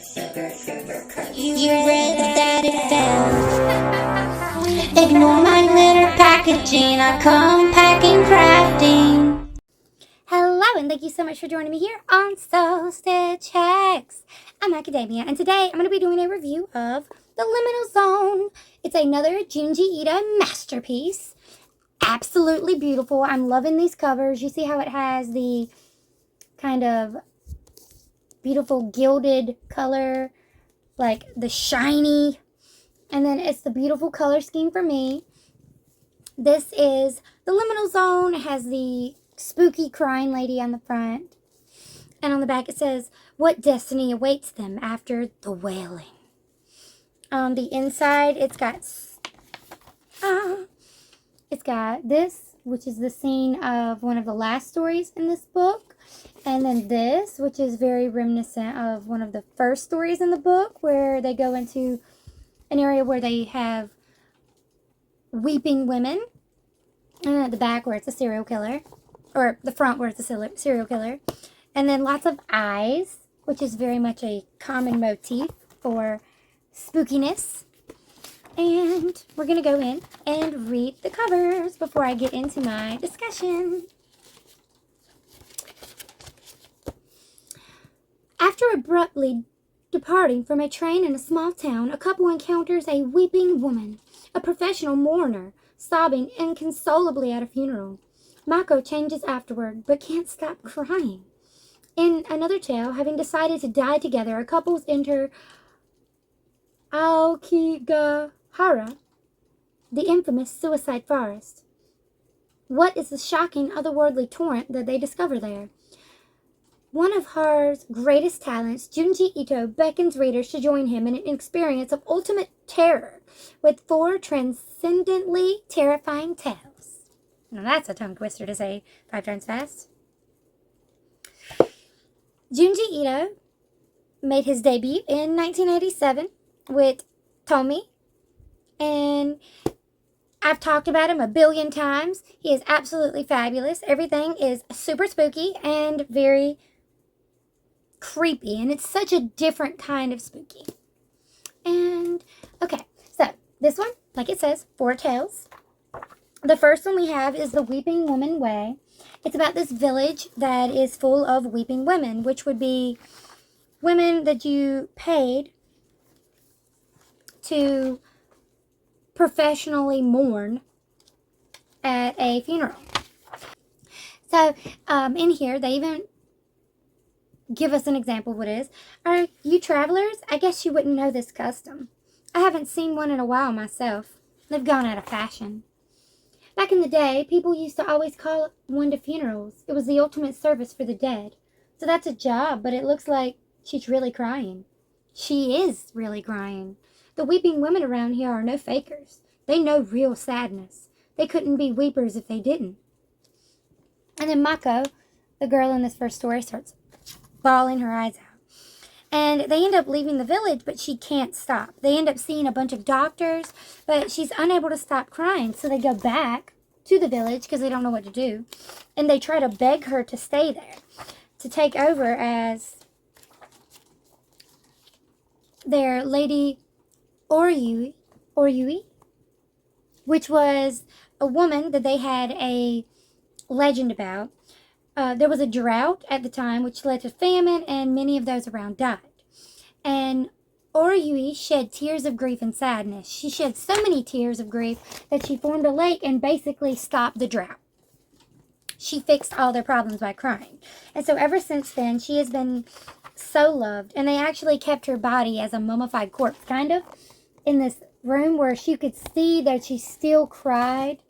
You read that it fell. Ignore my glitter packaging. I come packing crafting. Hello, and thank you so much for joining me here on SewStitchHex. I'm Academia, and today I'm going to be doing a review of the Liminal Zone. It's another Junji masterpiece. Absolutely beautiful. I'm loving these covers. You see how it has the kind of beautiful gilded color, like the shiny, and then it's the beautiful color scheme for me. This is the Liminal Zone. It has the spooky crying lady on the front, and on the back it says, "What destiny awaits them after the wailing." On the inside, it's got this, which is the scene of one of the last stories in this book, and then this, which is very reminiscent of one of the first stories in the book, where they go into an area where they have weeping women, and then at the back where it's a serial killer, or the front where it's a serial killer, and then lots of eyes, which is very much a common motif for spookiness. And we're going to go in and read the covers before I get into my discussion. After abruptly departing from a train in a small town, a couple encounters a weeping woman, a professional mourner, sobbing inconsolably at a funeral. Mako changes afterward, but can't stop crying. In another tale, having decided to die together, a couple enter Aokigahara, the infamous suicide forest. What is the shocking otherworldly torrent that they discover there? One of horror's greatest talents, Junji Ito beckons readers to join him in an experience of ultimate terror with 4 transcendently terrifying tales. Now that's a tongue twister to say 5 times fast. Junji Ito made his debut in 1987 with Tomi, and I've talked about him a billion times. He is absolutely fabulous. Everything is super spooky and very creepy, and it's such a different kind of spooky. And okay, so this one, like it says, 4 tales. The first one we have is the Weeping Woman Way. It's about this village that is full of weeping women, which would be women that you paid to professionally mourn at a funeral. So in here, they even give us an example of what it is. Are you travelers? I guess you wouldn't know this custom. I haven't seen one in a while myself. They've gone out of fashion. Back in the day, people used to always call one to funerals. It was the ultimate service for the dead. So that's a job, but it looks like she's really crying. She is really crying. The weeping women around here are no fakers. They know real sadness. They couldn't be weepers if they didn't. And then Mako, the girl in this first story, starts bawling her eyes out. And they end up leaving the village, but she can't stop. They end up seeing a bunch of doctors, but she's unable to stop crying. So they go back to the village because they don't know what to do. And they try to beg her to stay there, to take over as their Lady Oryui, which was a woman that they had a legend about. There was a drought at the time, which led to famine, and many of those around died. And Oryui shed tears of grief and sadness. She shed so many tears of grief that she formed a lake and basically stopped the drought. She fixed all their problems by crying. And so ever since then, she has been so loved. And they actually kept her body as a mummified corpse, kind of, in this room where she could see that she still cried.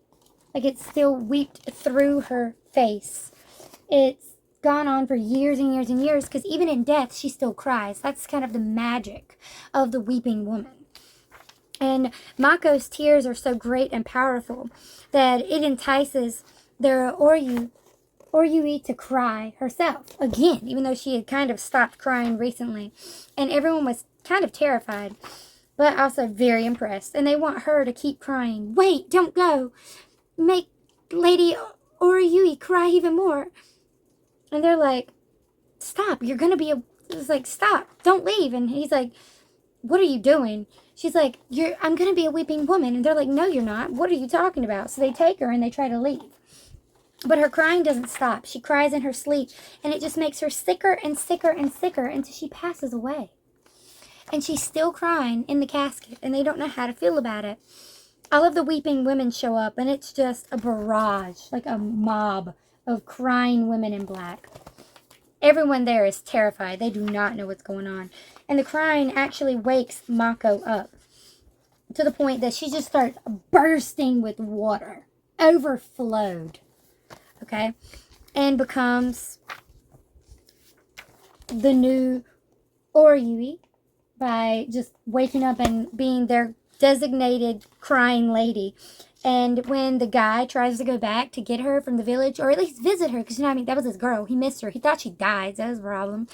Like it still wept through her face. It's gone on for years and years and years, because even in death, she still cries. That's kind of the magic of the weeping woman. And Mako's tears are so great and powerful that it entices their Oryui to cry herself again, even though she had kind of stopped crying recently. And everyone was kind of terrified, but also very impressed. And they want her to keep crying. Wait, don't go. Make Lady Oryui cry even more. And they're like, stop, you're going to be it's like, stop, don't leave. And he's like, what are you doing? She's like, I'm going to be a weeping woman. And they're like, no, you're not. What are you talking about? So they take her and they try to leave. But her crying doesn't stop. She cries in her sleep, and it just makes her sicker and sicker and sicker until she passes away. And she's still crying in the casket, and they don't know how to feel about it. All of the weeping women show up, and it's just a barrage, like a mob of crying women in black. Everyone there is terrified. They do not know what's going on. And the crying actually wakes Mako up to the point that she just starts bursting with water, overflowed, okay, and becomes the new Oryui by just waking up and being their designated crying lady. And when the guy tries to go back to get her from the village, or at least visit her, because, you know what I mean, that was his girl. He missed her. He thought she died. So that was a problem.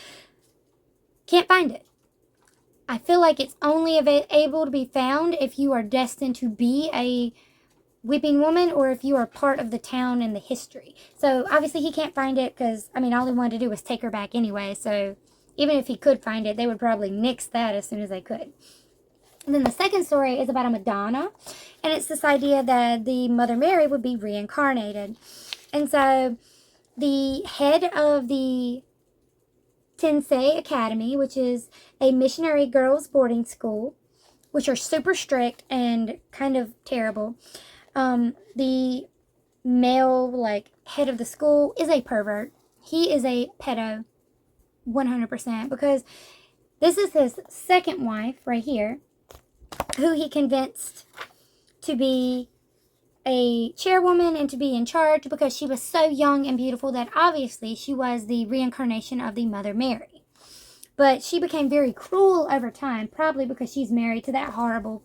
Can't find it. I feel like it's only able to be found if you are destined to be a weeping woman, or if you are part of the town and the history. So obviously he can't find it because, I mean, all he wanted to do was take her back anyway. So even if he could find it, they would probably nix that as soon as they could. And then the second story is about a Madonna, and it's this idea that the Mother Mary would be reincarnated. And so the head of the Tensei Academy, which is a missionary girls' boarding school, which are super strict and kind of terrible, the male, like, head of the school is a pervert. He is a pedo, 100%, because this is his second wife right here, who he convinced to be a chairwoman and to be in charge because she was so young and beautiful that obviously she was the reincarnation of the Mother Mary. But she became very cruel over time, probably because she's married to that horrible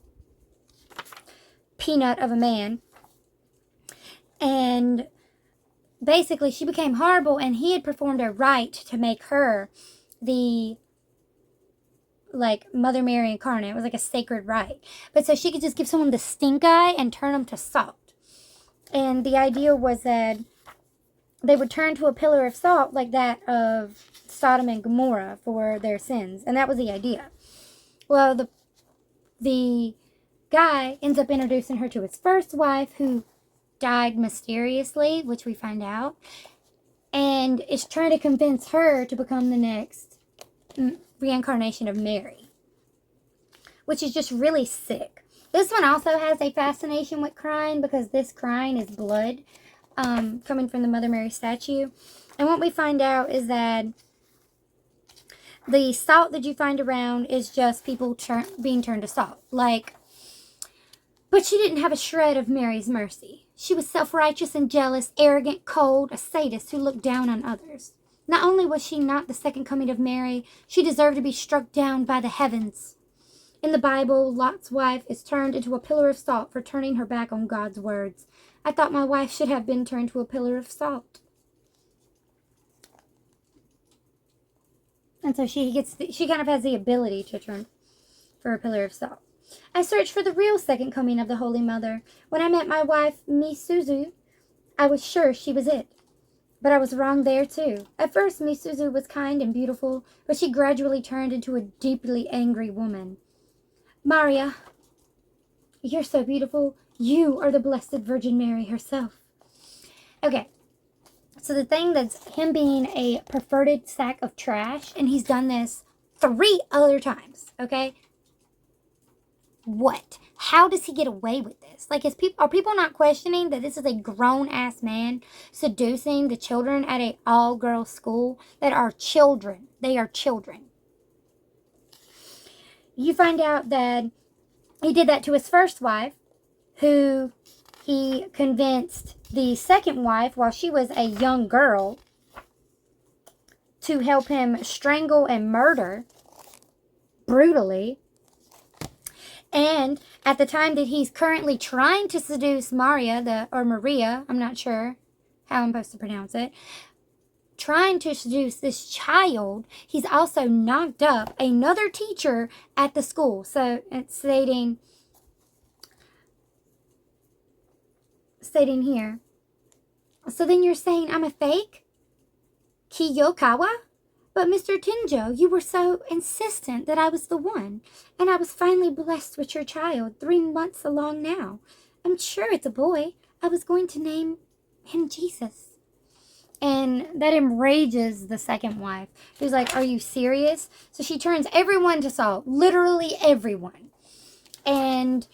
peanut of a man. And basically she became horrible, and he had performed a rite to make her the, like, Mother Mary incarnate. It was like a sacred rite. But so she could just give someone the stink eye and turn them to salt. And the idea was that they would turn to a pillar of salt like that of Sodom and Gomorrah for their sins. And that was the idea. Well, the guy ends up introducing her to his first wife, who died mysteriously, which we find out, and is trying to convince her to become the next reincarnation of Mary, which is just really sick. This one also has a fascination with crying, because this crying is blood coming from the Mother Mary statue. And what we find out is that the salt that you find around is just people being turned to salt. Like, but she didn't have a shred of Mary's mercy. She was self-righteous and jealous, arrogant, cold, a sadist who looked down on others. Not only was she not the second coming of Mary, she deserved to be struck down by the heavens. In the Bible, Lot's wife is turned into a pillar of salt for turning her back on God's words. I thought my wife should have been turned to a pillar of salt. And so she kind of has the ability to turn for a pillar of salt. I searched for the real second coming of the Holy Mother. When I met my wife, Misuzu, I was sure she was it. But I was wrong there too. At first, Misuzu was kind and beautiful, but she gradually turned into a deeply angry woman. Maria, you're so beautiful. You are the Blessed Virgin Mary herself. Okay, so the thing that's him being a perverted sack of trash, and he's done this 3 other times, okay? What? How does he get away with this? Like, are people not questioning that this is a grown-ass man seducing the children at a all-girls school that are children? They are children. You find out that he did that to his first wife, who he convinced the second wife, while she was a young girl, to help him strangle and murder brutally. And at the time that he's currently trying to seduce Maria, I'm not sure how I'm supposed to pronounce it, trying to seduce this child, he's also knocked up another teacher at the school. So it's stating here. So then you're saying I'm a fake? Kiyokawa? But Mr. Tenjo, you were so insistent that I was the one, and I was finally blessed with your child, 3 months along now. I'm sure it's a boy. I was going to name him Jesus. And that enrages the second wife, who's like, are you serious? So she turns everyone to salt, literally everyone. And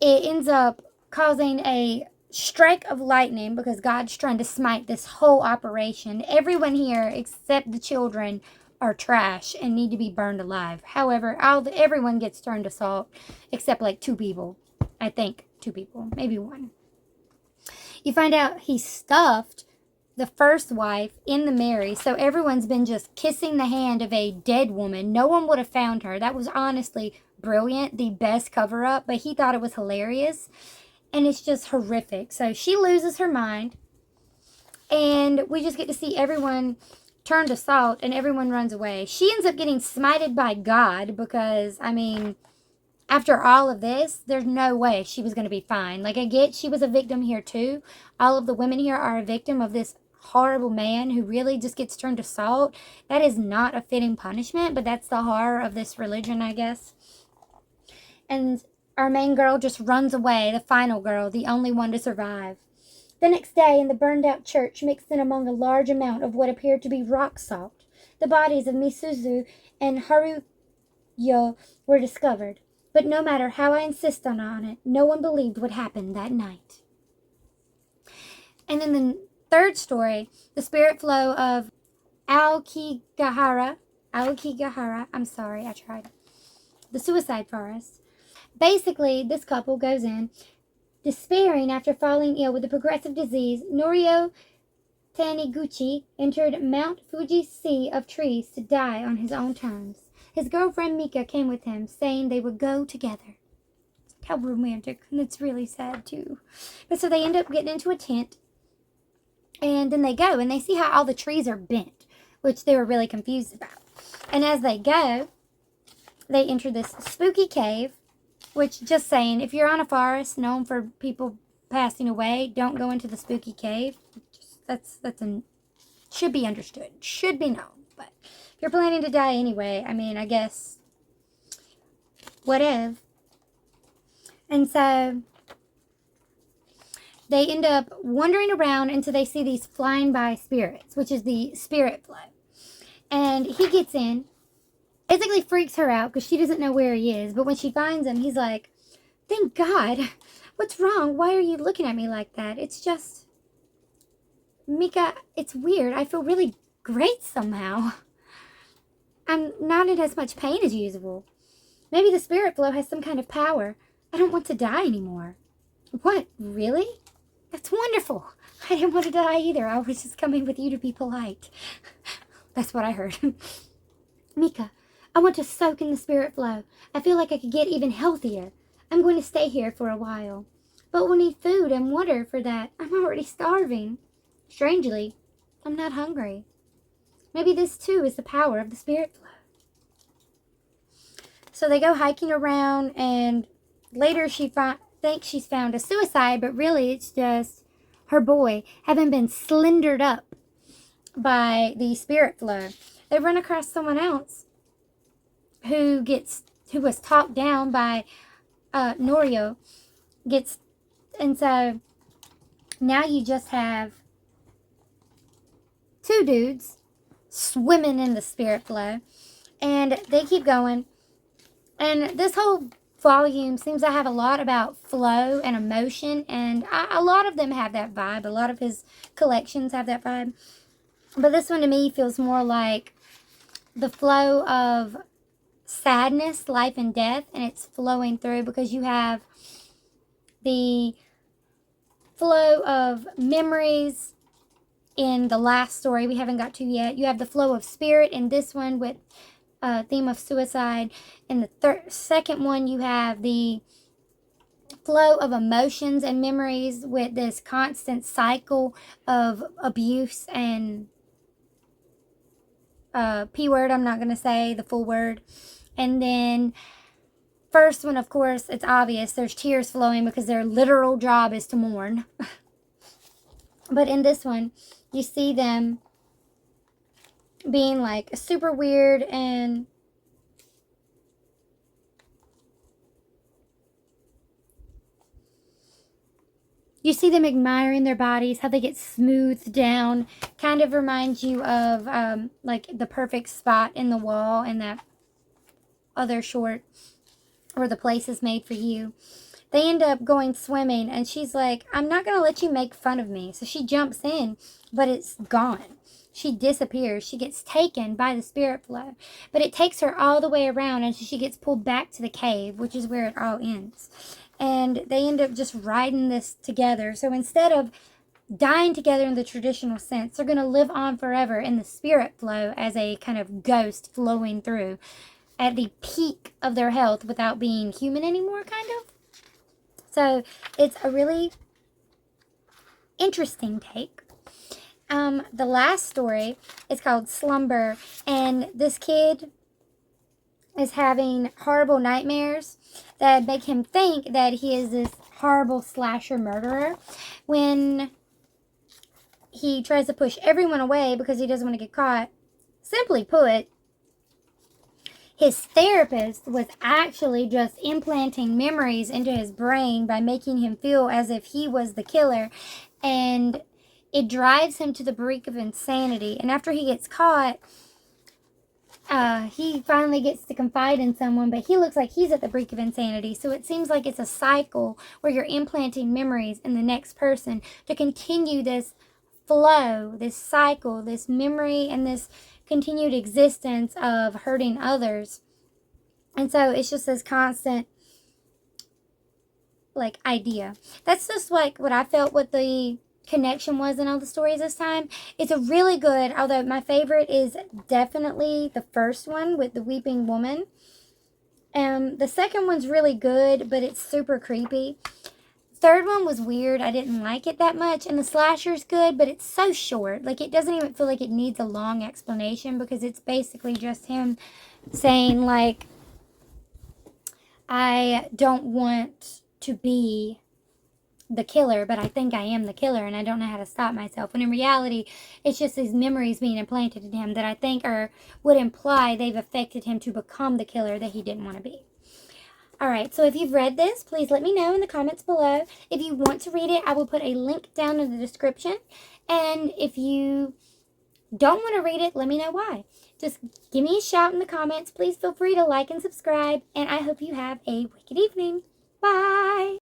it ends up causing a strike of lightning because God's trying to smite this whole operation. Everyone here except the children are trash and need to be burned alive. However, everyone gets turned to salt except like 2 people. I think 2 people, maybe 1. You find out he stuffed the first wife in the Mary, so everyone's been just kissing the hand of a dead woman. No one would have found her. That was honestly brilliant, the best cover-up, but he thought it was hilarious, and it's just horrific. So she loses her mind, and we just get to see everyone turn to salt, and everyone runs away. She ends up getting smited by God because, I mean, after all of this, there's no way she was going to be fine. Like, I get she was a victim here too. All of the women here are a victim of this horrible man who really just gets turned to salt. That is not a fitting punishment, but that's the horror of this religion, I guess. And our main girl just runs away, the final girl, the only one to survive. The next day, in the burned-out church, mixed in among a large amount of what appeared to be rock salt, the bodies of Misuzu and Haruyo were discovered. But no matter how I insisted on it, no one believed what happened that night. And then the third story, the spirit flow of Aokigahara, I'm sorry, I tried. The suicide forest. Basically, this couple goes in, despairing after falling ill with a progressive disease. Norio Taniguchi entered Mount Fuji's sea of trees to die on his own terms. His girlfriend Mika came with him, saying they would go together. How romantic, and it's really sad too. But so they end up getting into a tent, and then they go, and they see how all the trees are bent, which they were really confused about. And as they go, they enter this spooky cave, which, just saying, if you're on a forest known for people passing away, don't go into the spooky cave. Should be understood, should be known. But if you're planning to die anyway, I mean, I guess, whatever. And so they end up wandering around until they see these flying by spirits, which is the spirit flow. And he gets in, basically freaks her out because she doesn't know where he is. But when she finds him, he's like, thank God. What's wrong? Why are you looking at me like that? It's just, Mika, it's weird. I feel really great somehow. I'm not in as much pain as usual. Maybe the spirit flow has some kind of power. I don't want to die anymore. What? Really? That's wonderful. I didn't want to die either. I was just coming with you to be polite. That's what I heard. Mika, I want to soak in the spirit flow. I feel like I could get even healthier. I'm going to stay here for a while. But we'll need food and water for that. I'm already starving. Strangely, I'm not hungry. Maybe this too is the power of the spirit flow. So they go hiking around, and later she thinks she's found a suicide, but really it's just her boy having been slendered up by the spirit flow. They run across someone else who was talked down by Norio. And so now you just have 2 dudes swimming in the spirit flow, and they keep going. And this whole volume seems to have a lot about flow and emotion, and a lot of them have that vibe. A lot of his collections have that vibe. But this one to me feels more like the flow of sadness, life and death, and it's flowing through because you have the flow of memories in the last story we haven't got to yet. You have the flow of spirit in this one with theme of suicide. In the second one, you have the flow of emotions and memories with this constant cycle of abuse and P word. I'm not going to say the full word. And then first one, of course, it's obvious. There's tears flowing because their literal job is to mourn. But in this one, you see them being like super weird, and you see them admiring their bodies, how they get smoothed down. Kind of reminds you of like the perfect spot in the wall in that other short, where the place is made for you. They end up going swimming, and she's like, I'm not going to let you make fun of me. So she jumps in, but it's gone. She disappears. She gets taken by the spirit flow. But it takes her all the way around, and she gets pulled back to the cave, which is where it all ends. And they end up just riding this together. So instead of dying together in the traditional sense, they're going to live on forever in the spirit flow as a kind of ghost flowing through at the peak of their health without being human anymore, kind of. So it's a really interesting take. The last story is called Slumber, and this kid is having horrible nightmares that make him think that he is this horrible slasher murderer when he tries to push everyone away because he doesn't want to get caught. Simply put, his therapist was actually just implanting memories into his brain by making him feel as if he was the killer, and it drives him to the brink of insanity. And after he gets caught, he finally gets to confide in someone, but he looks like he's at the brink of insanity. So it seems like it's a cycle where you're implanting memories in the next person to continue this flow, this cycle, this memory, and this continued existence of hurting others. And so it's just this constant like idea. That's just like what I felt what the connection was in all the stories this time. It's a really good, although my favorite is definitely the first one with the weeping woman. The second one's really good, but it's super creepy. Third one was weird. I didn't like it that much. And the slasher's good, but it's so short. Like, it doesn't even feel like it needs a long explanation, because it's basically just him saying, like, I don't want to be the killer, but I think I am the killer, and I don't know how to stop myself. When in reality, it's just these memories being implanted in him that I think would imply they've affected him to become the killer that he didn't want to be. Alright, so if you've read this, please let me know in the comments below. If you want to read it, I will put a link down in the description. And if you don't want to read it, let me know why. Just give me a shout in the comments. Please feel free to like and subscribe. And I hope you have a wicked evening. Bye!